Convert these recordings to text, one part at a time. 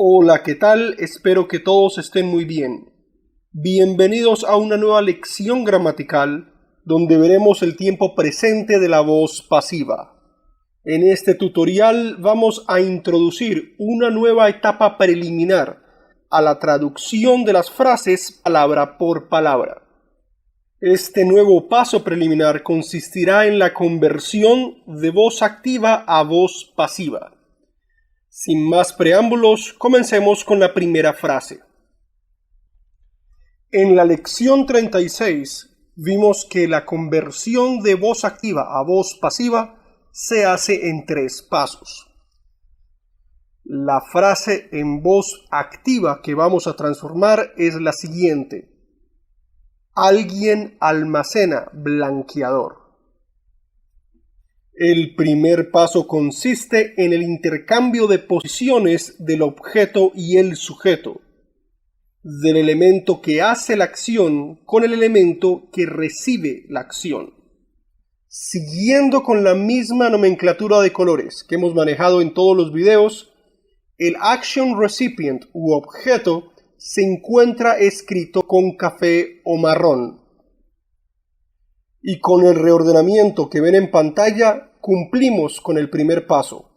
Hola, ¿qué tal? Espero que todos estén muy bien. Bienvenidos a una nueva lección gramatical donde veremos el tiempo presente de la voz pasiva. En este tutorial vamos a introducir una nueva etapa preliminar a la traducción de las frases palabra por palabra. Este nuevo paso preliminar consistirá en la conversión de voz activa a voz pasiva. Sin más preámbulos, comencemos con la primera frase. En la lección 36 vimos que la conversión de voz activa a voz pasiva se hace en 3 pasos. La frase en voz activa que vamos a transformar es la siguiente. Alguien almacena blanqueador. El primer paso consiste en el intercambio de posiciones del objeto y el sujeto, del elemento que hace la acción con el elemento que recibe la acción. Siguiendo con la misma nomenclatura de colores que hemos manejado en todos los videos, el action recipient u objeto se encuentra escrito con café o marrón. Y con el reordenamiento que ven en pantalla, cumplimos con el primer paso.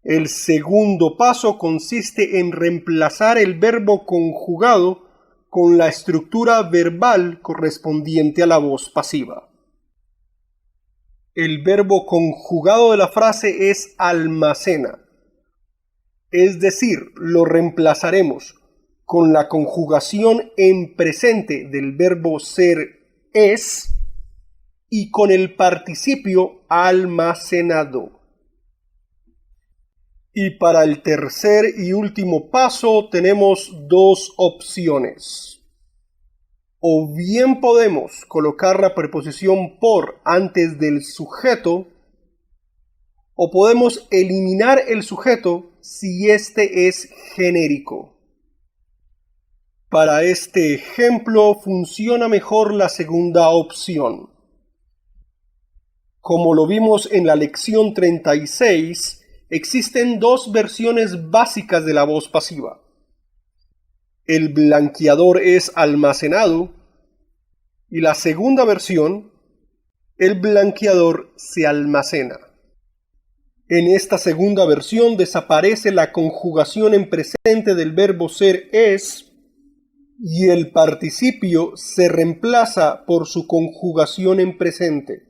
El segundo paso consiste en reemplazar el verbo conjugado con la estructura verbal correspondiente a la voz pasiva. El verbo conjugado de la frase es almacena, es decir, lo reemplazaremos con la conjugación en presente del verbo ser es y con el participio almacenado. Y para el tercer y último paso tenemos 2 opciones. O bien podemos colocar la preposición por antes del sujeto, o podemos eliminar el sujeto si este es genérico. Para este ejemplo funciona mejor la segunda opción. Como lo vimos en la lección 36, existen 2 versiones básicas de la voz pasiva. El blanqueador es almacenado y la segunda versión, el blanqueador se almacena. En esta segunda versión desaparece la conjugación en presente del verbo ser es y el participio se reemplaza por su conjugación en presente,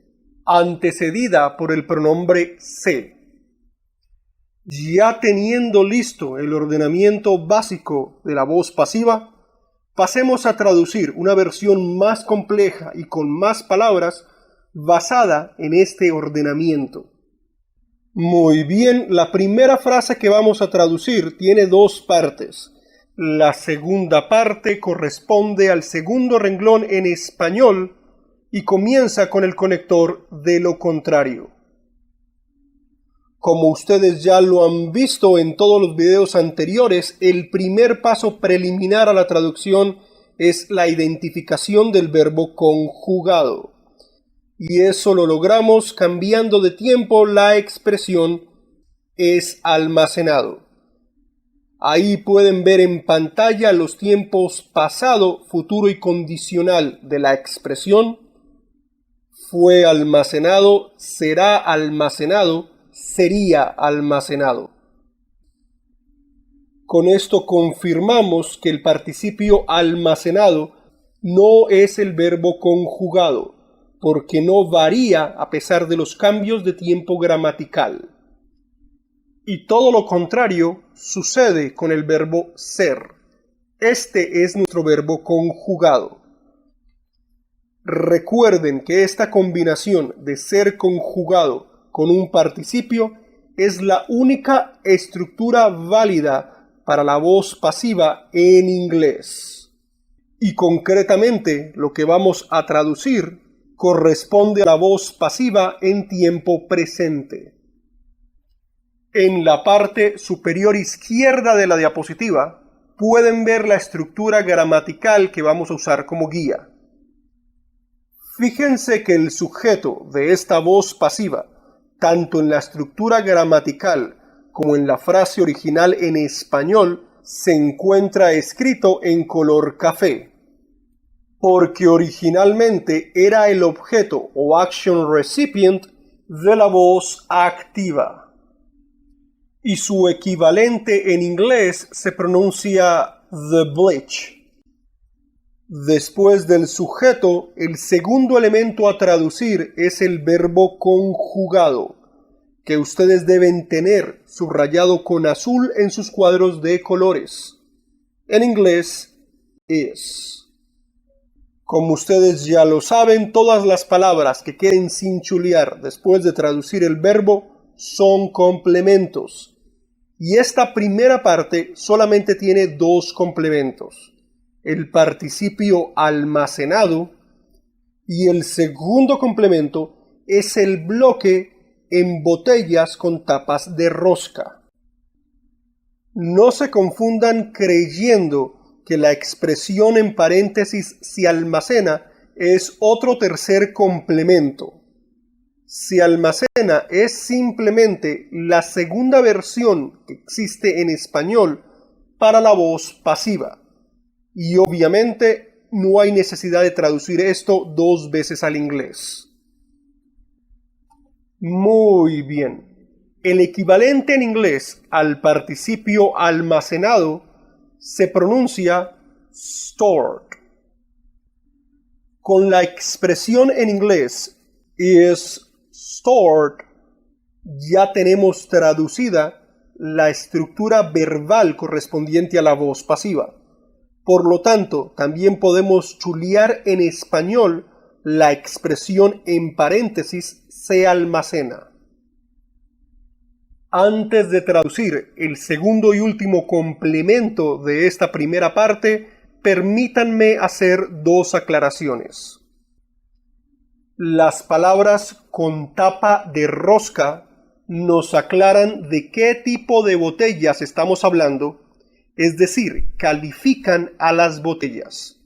antecedida por el pronombre se. Ya teniendo listo el ordenamiento básico de la voz pasiva, pasemos a traducir una versión más compleja y con más palabras basada en este ordenamiento. Muy bien, la primera frase que vamos a traducir tiene 2 partes. La segunda parte corresponde al segundo renglón en español y comienza con el conector de lo contrario. Como ustedes ya lo han visto en todos los videos anteriores, el primer paso preliminar a la traducción es la identificación del verbo conjugado. Y eso lo logramos cambiando de tiempo la expresión es almacenado. Ahí pueden ver en pantalla los tiempos pasado, futuro y condicional de la expresión. Fue almacenado, será almacenado, sería almacenado. Con esto confirmamos que el participio almacenado no es el verbo conjugado, porque no varía a pesar de los cambios de tiempo gramatical. Y todo lo contrario sucede con el verbo ser. Este es nuestro verbo conjugado. Recuerden que esta combinación de ser conjugado con un participio es la única estructura válida para la voz pasiva en inglés. Y concretamente lo que vamos a traducir corresponde a la voz pasiva en tiempo presente. En la parte superior izquierda de la diapositiva pueden ver la estructura gramatical que vamos a usar como guía. Fíjense que el sujeto de esta voz pasiva, tanto en la estructura gramatical como en la frase original en español, se encuentra escrito en color café, porque originalmente era el objeto o action recipient de la voz activa. Y su equivalente en inglés se pronuncia the bleach. Después del sujeto, el segundo elemento a traducir es el verbo conjugado, que ustedes deben tener subrayado con azul en sus cuadros de colores. En inglés, is. Como ustedes ya lo saben, todas las palabras que queden sin chulear después de traducir el verbo son complementos. Y esta primera parte solamente tiene dos complementos: el participio almacenado y el segundo complemento es el bloque en botellas con tapas de rosca. No se confundan creyendo que la expresión en paréntesis se almacena es otro tercer complemento. Se almacena es simplemente la segunda versión que existe en español para la voz pasiva. Y obviamente no hay necesidad de traducir esto dos veces al inglés. Muy bien. El equivalente en inglés al participio almacenado se pronuncia stored. Con la expresión en inglés is stored ya tenemos traducida la estructura verbal correspondiente a la voz pasiva. Por lo tanto, también podemos chulear en español la expresión en paréntesis se almacena. Antes de traducir el segundo y último complemento de esta primera parte, permítanme hacer dos aclaraciones. Las palabras con tapa de rosca nos aclaran de qué tipo de botellas estamos hablando, es decir, califican a las botellas.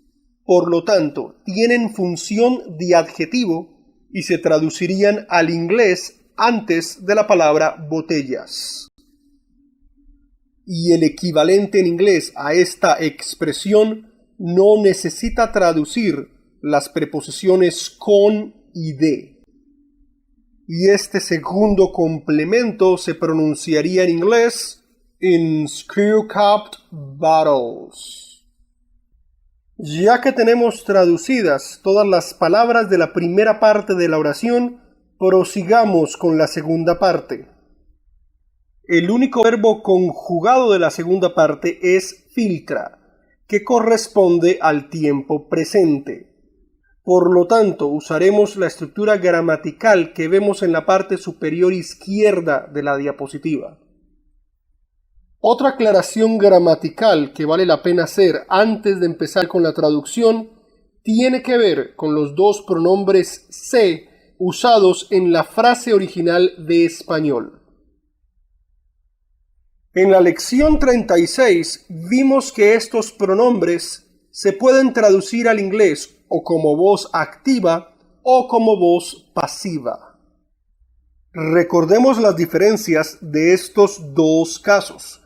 Por lo tanto, tienen función de adjetivo y se traducirían al inglés antes de la palabra botellas. Y el equivalente en inglés a esta expresión no necesita traducir las preposiciones con y de. Y este segundo complemento se pronunciaría en inglés in screw-capped bottles. Ya que tenemos traducidas todas las palabras de la primera parte de la oración, prosigamos con la segunda parte. El único verbo conjugado de la segunda parte es filtra, que corresponde al tiempo presente. Por lo tanto, usaremos la estructura gramatical que vemos en la parte superior izquierda de la diapositiva. Otra aclaración gramatical que vale la pena hacer antes de empezar con la traducción tiene que ver con los dos pronombres se usados en la frase original de español. En la lección 36 vimos que estos pronombres se pueden traducir al inglés o como voz activa o como voz pasiva. Recordemos las diferencias de estos dos casos.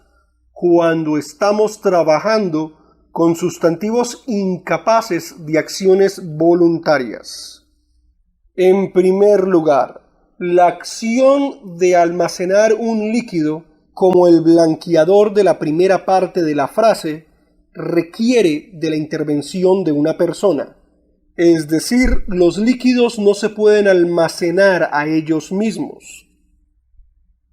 Cuando estamos trabajando con sustantivos incapaces de acciones voluntarias. En primer lugar, la acción de almacenar un líquido, como el blanqueador de la primera parte de la frase, requiere de la intervención de una persona. Es decir, los líquidos no se pueden almacenar a ellos mismos.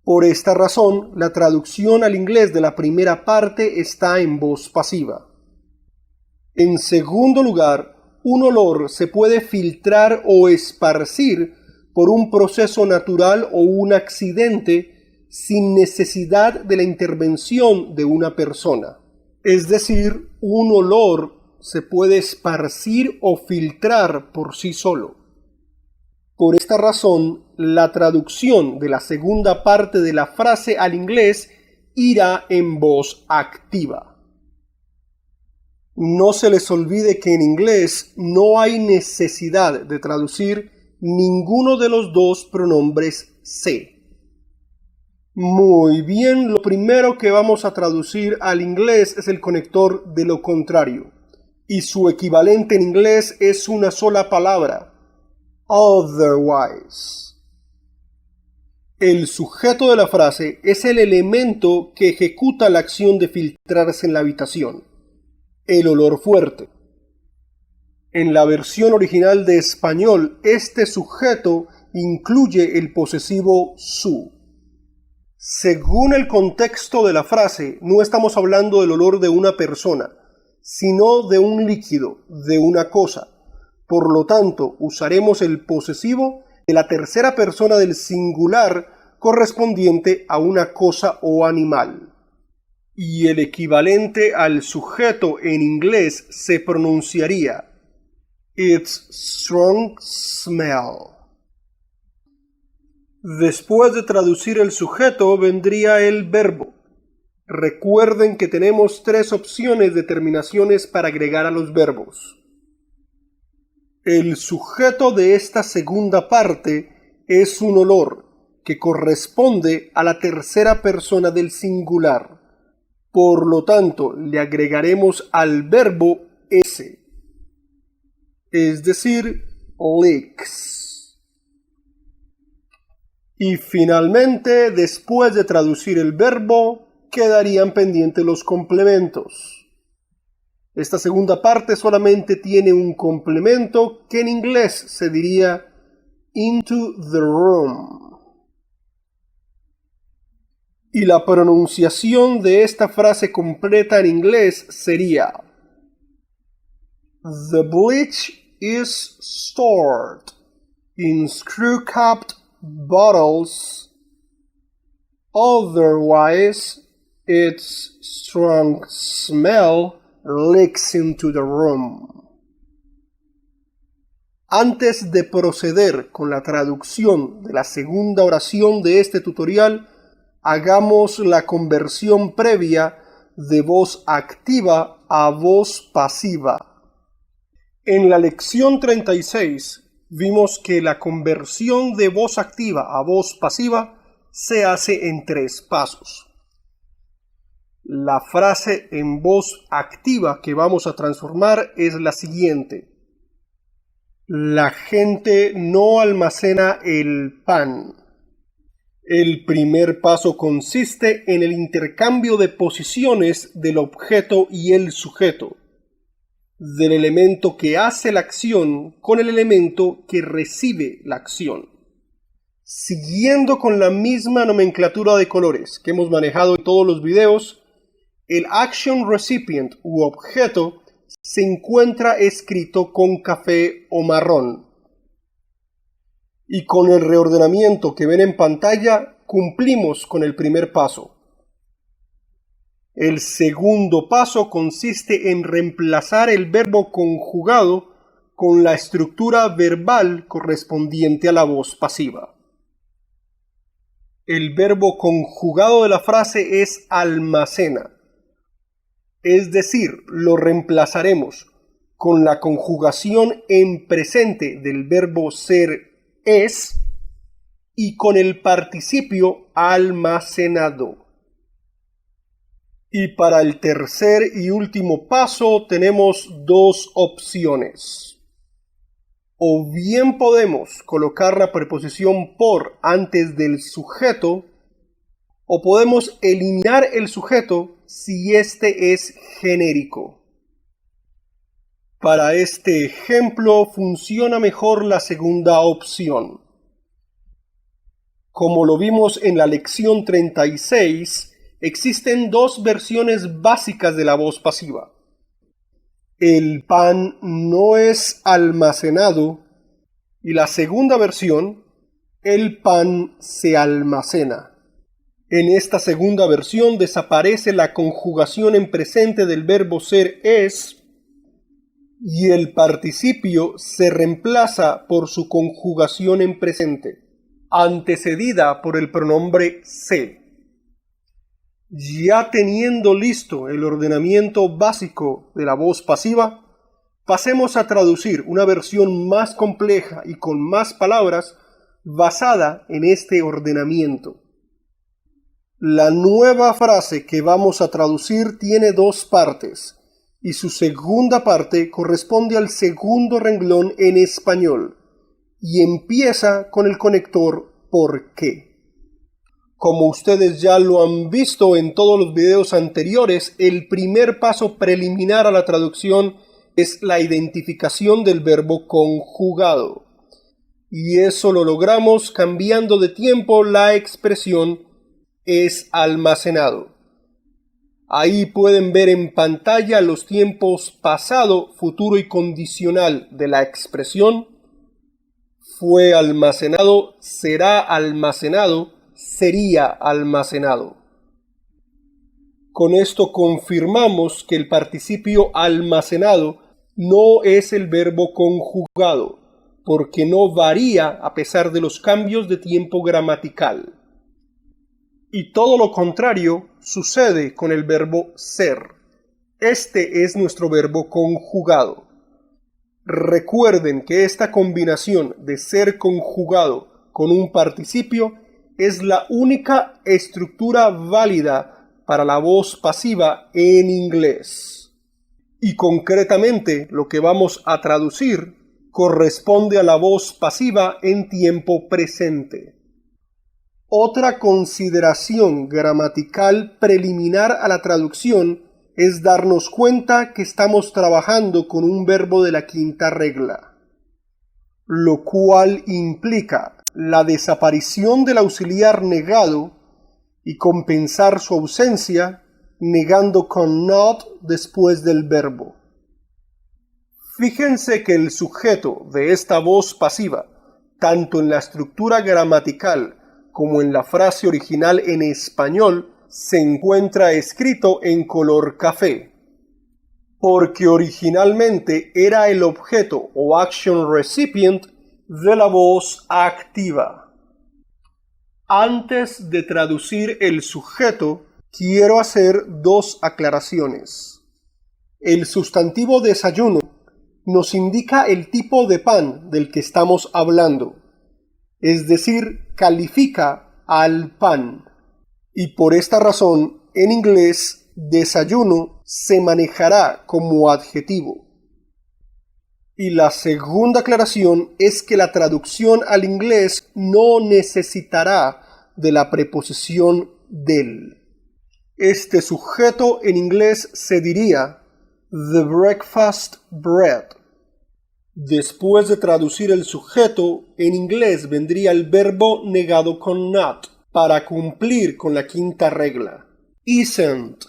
Por esta razón, la traducción al inglés de la primera parte está en voz pasiva. En segundo lugar, un olor se puede filtrar o esparcir por un proceso natural o un accidente sin necesidad de la intervención de una persona. Es decir, un olor se puede esparcir o filtrar por sí solo. Por esta razón, la traducción de la segunda parte de la frase al inglés irá en voz activa. No se les olvide que en inglés no hay necesidad de traducir ninguno de los dos pronombres se. Muy bien, lo primero que vamos a traducir al inglés es el conector de lo contrario. Y su equivalente en inglés es una sola palabra: otherwise. El sujeto de la frase es el elemento que ejecuta la acción de filtrarse en la habitación. El olor fuerte. En la versión original de español, este sujeto incluye el posesivo su. Según el contexto de la frase, no estamos hablando del olor de una persona, sino de un líquido, de una cosa. Por lo tanto, usaremos el posesivo de la tercera persona del singular correspondiente a una cosa o animal. Y el equivalente al sujeto en inglés se pronunciaría its strong smell. Después de traducir el sujeto vendría el verbo. Recuerden que tenemos 3 opciones de terminaciones para agregar a los verbos. El sujeto de esta segunda parte es un olor que corresponde a la tercera persona del singular. Por lo tanto, le agregaremos al verbo ese, es decir, leaks. Y finalmente, después de traducir el verbo, quedarían pendientes los complementos. Esta segunda parte solamente tiene un complemento que en inglés se diría into the room. Y la pronunciación de esta frase completa en inglés sería: The bleach is stored in screw-capped bottles, otherwise its strong smell leaks into the room. Antes de proceder con la traducción de la segunda oración de este tutorial, hagamos la conversión previa de voz activa a voz pasiva. En la lección 36 vimos que la conversión de voz activa a voz pasiva se hace en 3 pasos. La frase en voz activa que vamos a transformar es la siguiente: la gente no almacena el pan. El primer paso consiste en el intercambio de posiciones del objeto y el sujeto, del elemento que hace la acción con el elemento que recibe la acción. Siguiendo con la misma nomenclatura de colores que hemos manejado en todos los videos, el action recipient u objeto se encuentra escrito con café o marrón. Y con el reordenamiento que ven en pantalla, cumplimos con el primer paso. El segundo paso consiste en reemplazar el verbo conjugado con la estructura verbal correspondiente a la voz pasiva. El verbo conjugado de la frase es almacena, es decir, lo reemplazaremos con la conjugación en presente del verbo ser es y con el participio almacenado. Y para el tercer y último paso tenemos 2 opciones. O bien podemos colocar la preposición por antes del sujeto, o podemos eliminar el sujeto si este es genérico. Para este ejemplo funciona mejor la segunda opción. Como lo vimos en la lección 36, existen 2 versiones básicas de la voz pasiva. El pan no es almacenado, y la segunda versión, el pan se almacena. En esta segunda versión desaparece la conjugación en presente del verbo ser es y el participio se reemplaza por su conjugación en presente, antecedida por el pronombre se. Ya teniendo listo el ordenamiento básico de la voz pasiva, pasemos a traducir una versión más compleja y con más palabras basada en este ordenamiento. La nueva frase que vamos a traducir tiene dos partes, y su segunda parte corresponde al segundo renglón en español, y empieza con el conector ¿por qué? Como ustedes ya lo han visto en todos los videos anteriores, el primer paso preliminar a la traducción es la identificación del verbo conjugado. Y eso lo logramos cambiando de tiempo la expresión es almacenado. Ahí pueden ver en pantalla los tiempos pasado, futuro y condicional de la expresión. Fue almacenado, será almacenado, sería almacenado. Con esto confirmamos que el participio almacenado no es el verbo conjugado, porque no varía a pesar de los cambios de tiempo gramatical. Y todo lo contrario sucede con el verbo ser. Este es nuestro verbo conjugado. Recuerden que esta combinación de ser conjugado con un participio es la única estructura válida para la voz pasiva en inglés. Y concretamente lo que vamos a traducir corresponde a la voz pasiva en tiempo presente. Otra consideración gramatical preliminar a la traducción es darnos cuenta que estamos trabajando con un verbo de la quinta regla, lo cual implica la desaparición del auxiliar negado y compensar su ausencia negando con not después del verbo. Fíjense que el sujeto de esta voz pasiva, tanto en la estructura gramatical como en la frase original en español, se encuentra escrito en color café, porque originalmente era el objeto o action recipient de la voz activa. Antes de traducir el sujeto, quiero hacer dos aclaraciones. El sustantivo desayuno nos indica el tipo de pan del que estamos hablando, es decir, califica al pan. Y por esta razón, en inglés, desayuno se manejará como adjetivo. Y la segunda aclaración es que la traducción al inglés no necesitará de la preposición del. Este sujeto en inglés se diría the breakfast bread. Después de traducir el sujeto, en inglés vendría el verbo negado con not para cumplir con la quinta regla. Isn't.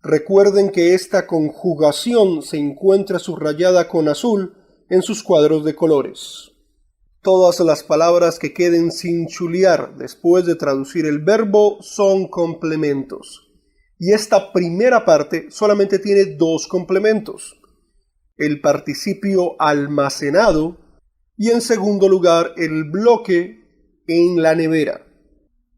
Recuerden que esta conjugación se encuentra subrayada con azul en sus cuadros de colores. Todas las palabras que queden sin chulear después de traducir el verbo son complementos. Y esta primera parte solamente tiene dos complementos: el participio almacenado y en segundo lugar el bloque en la nevera.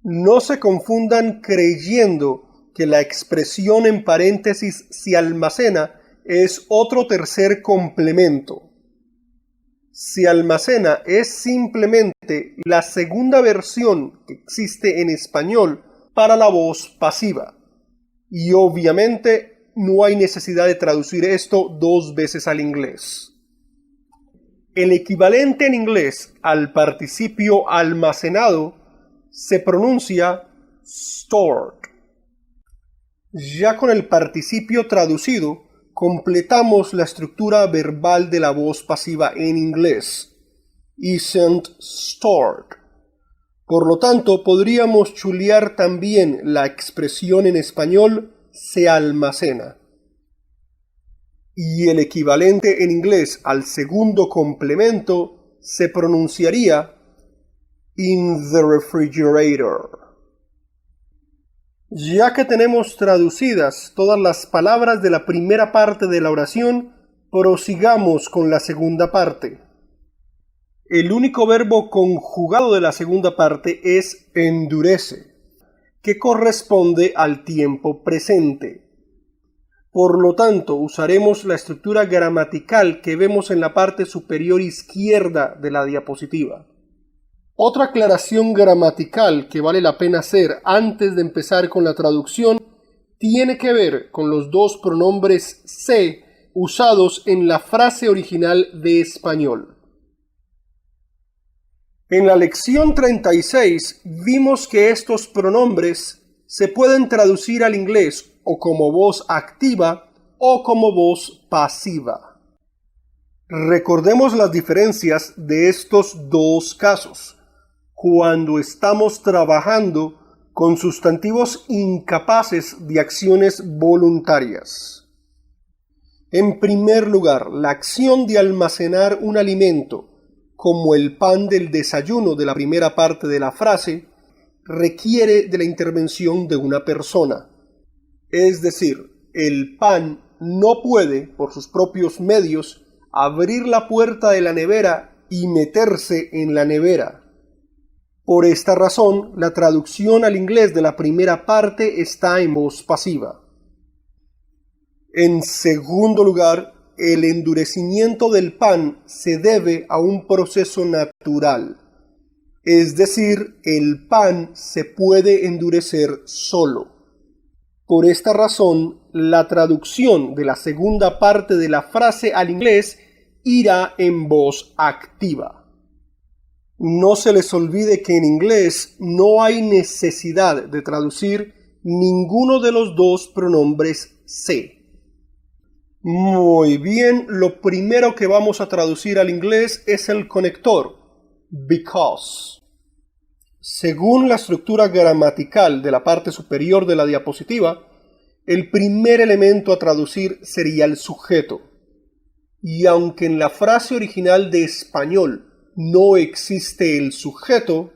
No se confundan creyendo que la expresión en paréntesis se almacena es otro tercer complemento. Se almacena es simplemente la segunda versión que existe en español para la voz pasiva. Y obviamente no hay necesidad de traducir esto dos veces al inglés. El equivalente en inglés al participio almacenado se pronuncia stored. Ya con el participio traducido, completamos la estructura verbal de la voz pasiva en inglés. Isn't stored. Por lo tanto, podríamos chulear también la expresión en español se almacena. Y el equivalente en inglés al segundo complemento se pronunciaría in the refrigerator. Ya que tenemos traducidas todas las palabras de la primera parte de la oración, prosigamos con la segunda parte. El único verbo conjugado de la segunda parte es endurece, que corresponde al tiempo presente. Por lo tanto, usaremos la estructura gramatical que vemos en la parte superior izquierda de la diapositiva. Otra aclaración gramatical que vale la pena hacer antes de empezar con la traducción tiene que ver con los dos pronombres se usados en la frase original de español. En la lección 36 vimos que estos pronombres se pueden traducir al inglés o como voz activa o como voz pasiva. Recordemos las diferencias de estos dos casos cuando estamos trabajando con sustantivos incapaces de acciones voluntarias. En primer lugar, la acción de almacenar un alimento, como el pan del desayuno de la primera parte de la frase, requiere de la intervención de una persona. Es decir, el pan no puede, por sus propios medios, abrir la puerta de la nevera y meterse en la nevera. Por esta razón, la traducción al inglés de la primera parte está en voz pasiva. En segundo lugar, el endurecimiento del pan se debe a un proceso natural. Es decir, el pan se puede endurecer solo. Por esta razón, la traducción de la segunda parte de la frase al inglés irá en voz activa. No se les olvide que en inglés no hay necesidad de traducir ninguno de los dos pronombres se. Muy bien, lo primero que vamos a traducir al inglés es el conector, because. Según la estructura gramatical de la parte superior de la diapositiva, el primer elemento a traducir sería el sujeto. Y aunque en la frase original de español no existe el sujeto,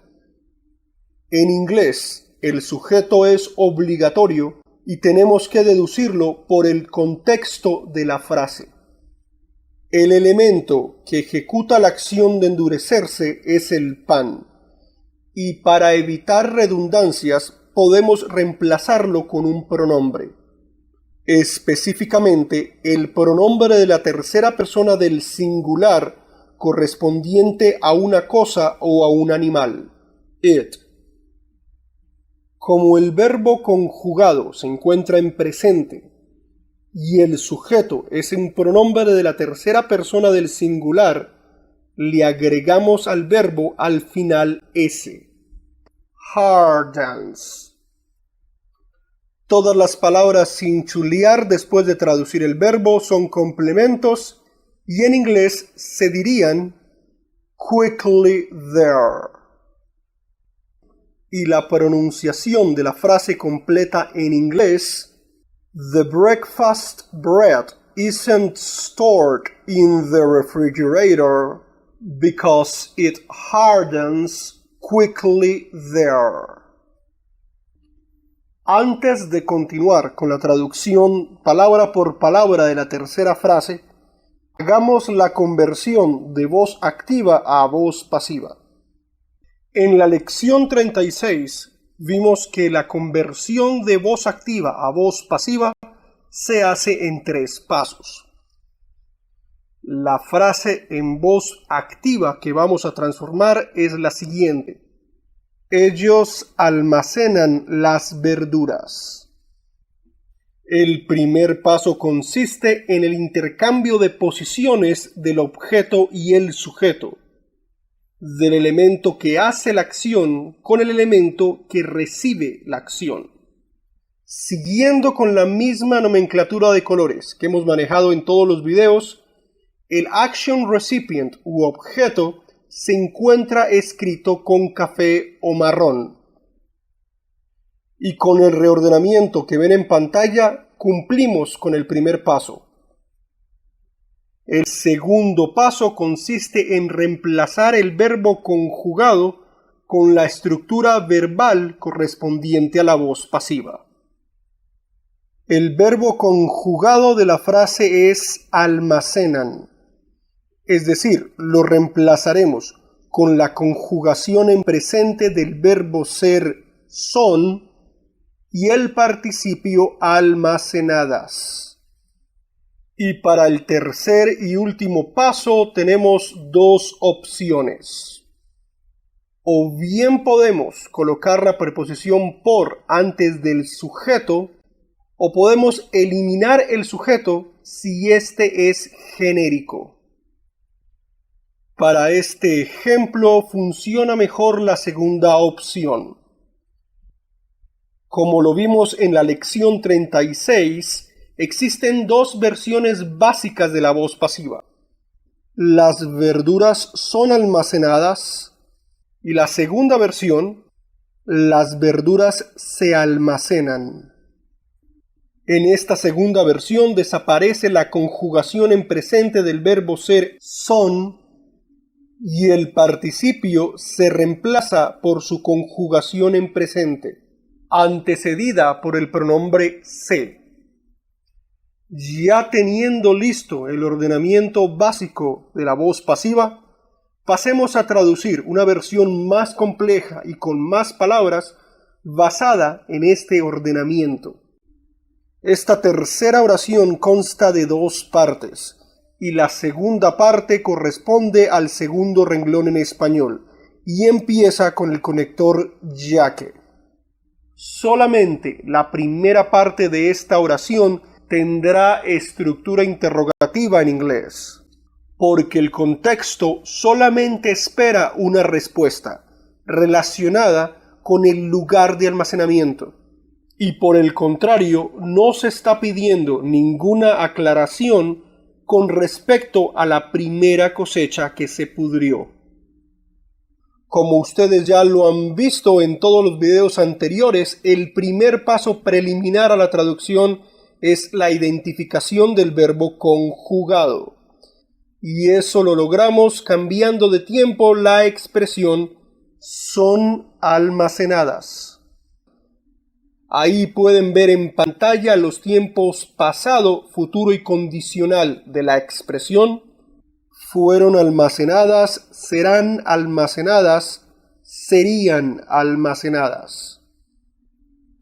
en inglés el sujeto es obligatorio y tenemos que deducirlo por el contexto de la frase. El elemento que ejecuta la acción de endurecerse es el pan, y para evitar redundancias podemos reemplazarlo con un pronombre. Específicamente, el pronombre de la tercera persona del singular correspondiente a una cosa o a un animal, it. Como el verbo conjugado se encuentra en presente y el sujeto es un pronombre de la tercera persona del singular, le agregamos al verbo al final s. Hardens. Todas las palabras sin chulear después de traducir el verbo son complementos y en inglés se dirían quickly there. Y la pronunciación de la frase completa en inglés: The breakfast bread isn't stored in the refrigerator because it hardens quickly there. Antes de continuar con la traducción palabra por palabra de la tercera frase, hagamos la conversión de voz activa a voz pasiva. En la lección 36 vimos que la conversión de voz activa a voz pasiva se hace en 3 pasos. La frase en voz activa que vamos a transformar es la siguiente: ellos almacenan las verduras. El primer paso consiste en el intercambio de posiciones del objeto y el sujeto, del elemento que hace la acción con el elemento que recibe la acción. Siguiendo con la misma nomenclatura de colores que hemos manejado en todos los videos, el action recipient u objeto se encuentra escrito con café o marrón. Y con el reordenamiento que ven en pantalla, cumplimos con el primer paso. El segundo paso consiste en reemplazar el verbo conjugado con la estructura verbal correspondiente a la voz pasiva. El verbo conjugado de la frase es almacenan, es decir, lo reemplazaremos con la conjugación en presente del verbo ser son y el participio almacenadas. Y para el tercer y último paso tenemos 2 opciones. O bien podemos colocar la preposición por antes del sujeto, o podemos eliminar el sujeto si este es genérico. Para este ejemplo funciona mejor la segunda opción. Como lo vimos en la lección 36, existen dos versiones básicas de la voz pasiva. Las verduras son almacenadas y la segunda versión, las verduras se almacenan. En esta segunda versión desaparece la conjugación en presente del verbo ser son y el participio se reemplaza por su conjugación en presente, antecedida por el pronombre se. Ya teniendo listo el ordenamiento básico de la voz pasiva, pasemos a traducir una versión más compleja y con más palabras basada en este ordenamiento. Esta tercera oración consta de dos partes, y la segunda parte corresponde al segundo renglón en español, y empieza con el conector ya que. Solamente la primera parte de esta oración tendrá estructura interrogativa en inglés, porque el contexto solamente espera una respuesta relacionada con el lugar de almacenamiento. Y por el contrario, no se está pidiendo ninguna aclaración con respecto a la primera cosecha que se pudrió. Como ustedes ya lo han visto en todos los videos anteriores, el primer paso preliminar a la traducción es la identificación del verbo conjugado. Y eso lo logramos cambiando de tiempo la expresión son almacenadas. Ahí pueden ver en pantalla los tiempos pasado, futuro y condicional de la expresión. Fueron almacenadas, serán almacenadas, serían almacenadas.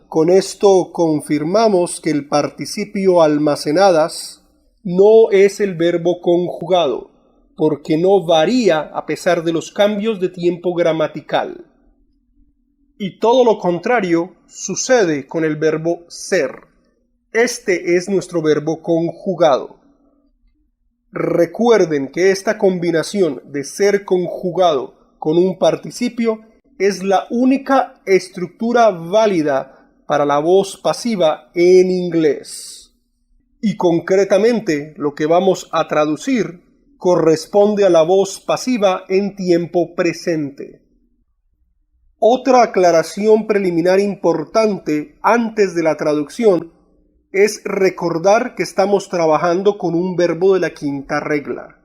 Con esto confirmamos que el participio almacenadas no es el verbo conjugado, porque no varía a pesar de los cambios de tiempo gramatical. Y todo lo contrario sucede con el verbo ser. Este es nuestro verbo conjugado. Recuerden que esta combinación de ser conjugado con un participio es la única estructura válida para la voz pasiva en inglés. Y concretamente lo que vamos a traducir corresponde a la voz pasiva en tiempo presente. Otra aclaración preliminar importante antes de la traducción es recordar que estamos trabajando con un verbo de la quinta regla.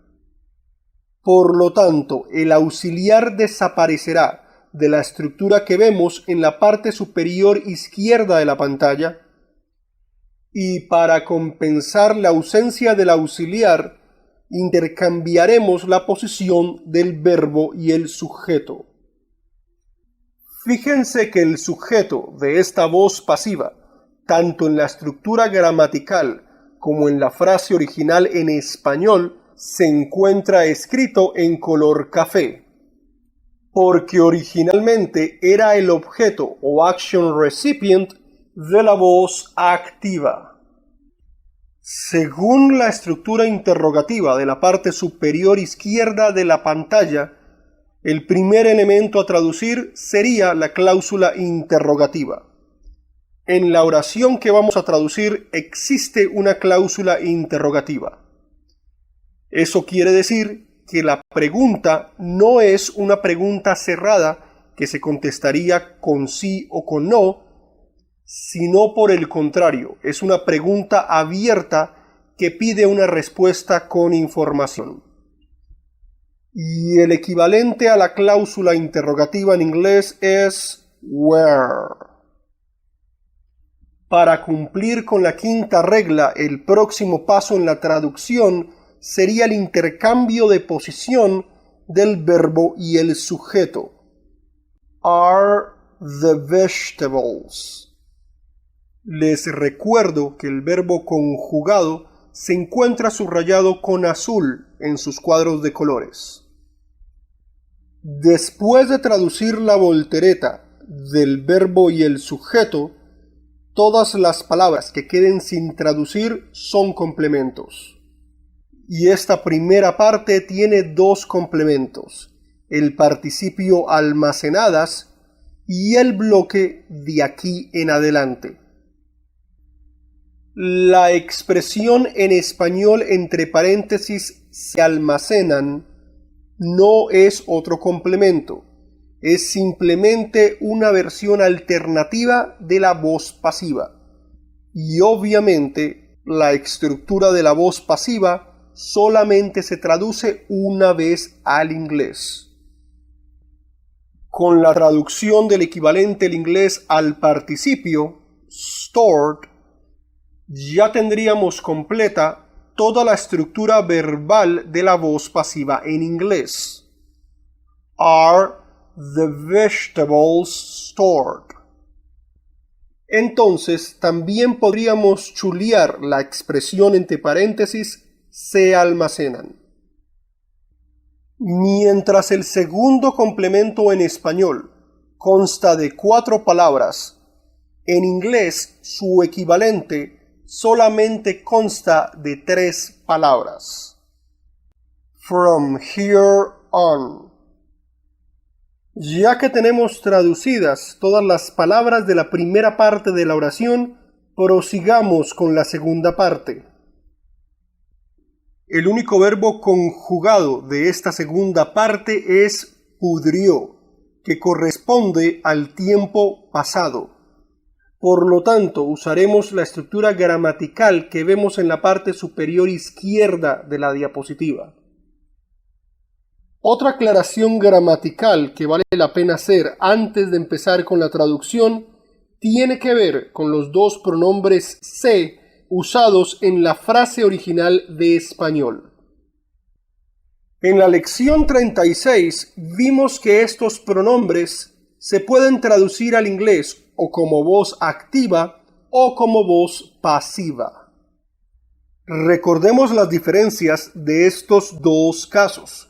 Por lo tanto, el auxiliar desaparecerá de la estructura que vemos en la parte superior izquierda de la pantalla, y para compensar la ausencia del auxiliar, intercambiaremos la posición del verbo y el sujeto. Fíjense que el sujeto de esta voz pasiva, tanto en la estructura gramatical como en la frase original en español, se encuentra escrito en color café, porque originalmente era el objeto o action recipient de la voz activa. Según la estructura interrogativa de la parte superior izquierda de la pantalla, el primer elemento a traducir sería la cláusula interrogativa. En la oración que vamos a traducir existe una cláusula interrogativa. Eso quiere decir que la pregunta no es una pregunta cerrada que se contestaría con sí o con no, sino por el contrario, es una pregunta abierta que pide una respuesta con información. Y el equivalente a la cláusula interrogativa en inglés es where. Para cumplir con la quinta regla, el próximo paso en la traducción sería el intercambio de posición del verbo y el sujeto. Are the vegetables? Les recuerdo que el verbo conjugado se encuentra subrayado con azul en sus cuadros de colores. Después de traducir la voltereta del verbo y el sujeto, todas las palabras que queden sin traducir son complementos. Y esta primera parte tiene dos complementos, el participio almacenadas y el bloque de aquí en adelante. La expresión en español entre paréntesis se almacenan no es otro complemento, es simplemente una versión alternativa de la voz pasiva. Y obviamente la estructura de la voz pasiva solamente se traduce una vez al inglés. Con la traducción del equivalente al inglés al participio, stored, ya tendríamos completa toda la estructura verbal de la voz pasiva en inglés. Are the vegetables stored? Entonces, también podríamos chulear la expresión entre paréntesis se almacenan. Mientras el segundo complemento en español consta de 4 palabras, en inglés su equivalente solamente consta de 3 palabras. From here on. Ya que tenemos traducidas todas las palabras de la primera parte de la oración, prosigamos con la segunda parte. El único verbo conjugado de esta segunda parte es pudrió, que corresponde al tiempo pasado. Por lo tanto, usaremos la estructura gramatical que vemos en la parte superior izquierda de la diapositiva. Otra aclaración gramatical que vale la pena hacer antes de empezar con la traducción tiene que ver con los dos pronombres se usados en la frase original de español. En la lección 36 vimos que estos pronombres se pueden traducir al inglés o como voz activa o como voz pasiva. Recordemos las diferencias de estos dos casos.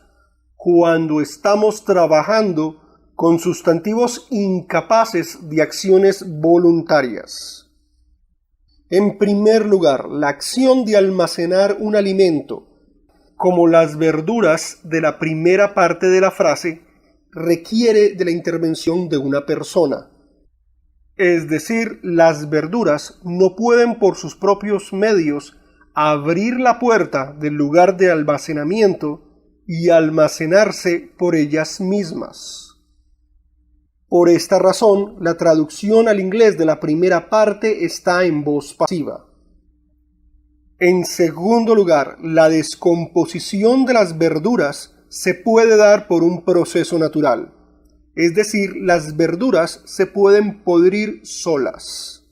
Cuando estamos trabajando con sustantivos incapaces de acciones voluntarias. En primer lugar, la acción de almacenar un alimento, como las verduras de la primera parte de la frase, requiere de la intervención de una persona. Es decir, las verduras no pueden por sus propios medios abrir la puerta del lugar de almacenamiento y almacenarse por ellas mismas. Por esta razón, la traducción al inglés de la primera parte está en voz pasiva. En segundo lugar, la descomposición de las verduras se puede dar por un proceso natural. Es decir, las verduras se pueden podrir solas.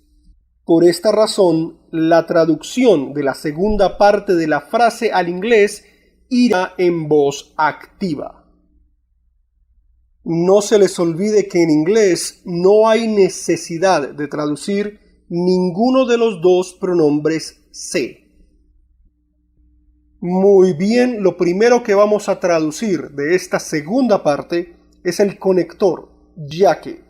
Por esta razón, la traducción de la segunda parte de la frase al inglés irá en voz activa. No se les olvide que en inglés no hay necesidad de traducir ninguno de los dos pronombres se. Muy bien, lo primero que vamos a traducir de esta segunda parte es el conector, ya que,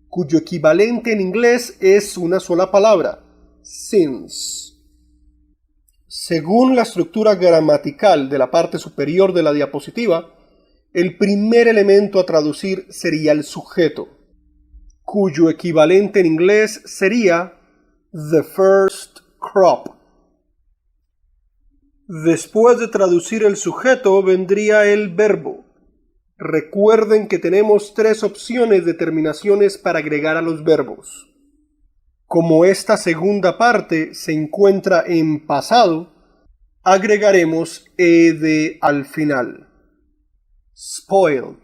cuyo equivalente en inglés es una sola palabra, since. Según la estructura gramatical de la parte superior de la diapositiva, el primer elemento a traducir sería el sujeto, cuyo equivalente en inglés sería the first crop. Después de traducir el sujeto vendría el verbo. Recuerden que tenemos 3 opciones de terminaciones para agregar a los verbos. Como esta segunda parte se encuentra en pasado, agregaremos ed al final. Spoiled.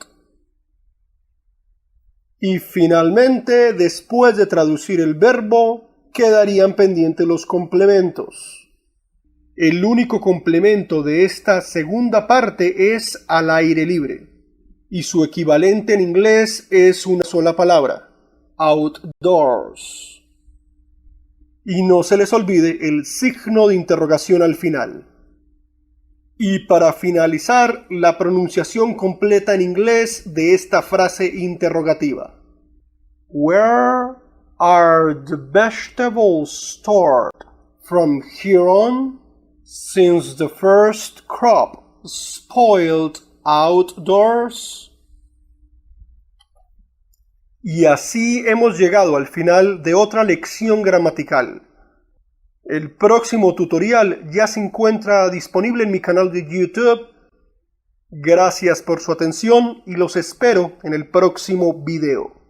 Y finalmente, después de traducir el verbo, quedarían pendientes los complementos. El único complemento de esta segunda parte es al aire libre, y su equivalente en inglés es una sola palabra, outdoors. Y no se les olvide el signo de interrogación al final. Y para finalizar, la pronunciación completa en inglés de esta frase interrogativa. Where are the vegetables stored from here on, since the first crop spoiled outdoors? Y así hemos llegado al final de otra lección gramatical. El próximo tutorial ya se encuentra disponible en mi canal de YouTube. Gracias por su atención y los espero en el próximo video.